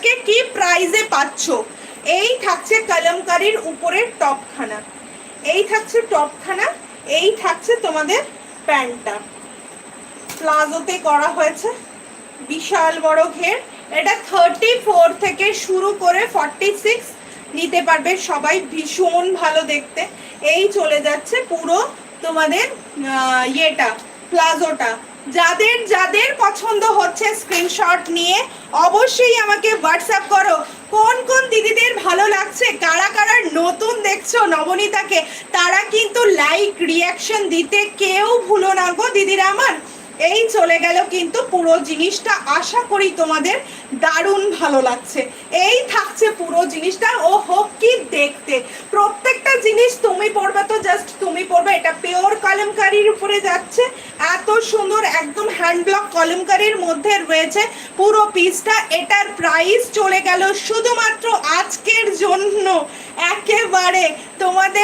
থেকে কি প্রাইজে পাচ্ছ। এই থাকছে কলমকারীর উপরের টপখানা, এই থাকছে টপখানা, এই থাকছে তোমাদের প্যান্টটা, প্লাজোতে করা হয়েছে, বিশাল বড় ঘের। এটা 34 থেকে শুরু করে 46 নিতে পারবে সবাই, ভীষণ ভালো দেখতে। এই চলে যাচ্ছে পুরো তোমাদের ইয়েটা, প্লাজোটা। যাদের যাদের পছন্দ হচ্ছে স্ক্রিনশট নিয়ে অবশ্যই আমাকে হোয়াটসঅ্যাপ করো। কোন কোন দিদিদের ভালো লাগছে, কারা কারা নতুন দেখছো নবনীতাকে, তারা কিন্তু লাইক রিয়াকশন দিতে কেউ ভুলো না গো দিদিরা আমার। এই চলে গেল কিন্তু পুরো জিনিসটা, আশা করি তোমাদের দারুণ ভালো লাগছে। এই থাকছে পুরো জিনিসটা। ও হোক কি দেখতে, প্রত্যেকটা জিনিস তুমি পরবে তো জাস্ট তুমি পরবে। এটা পিওর কলমকারীর উপরে যাচ্ছে, এত সুন্দর একদম হ্যান্ড ব্লক কলমকারীর মধ্যে রয়েছে পুরো পিসটা। এটার প্রাইস চলে গেল শুধুমাত্র আজকের জন্য একেবারে তোমাদের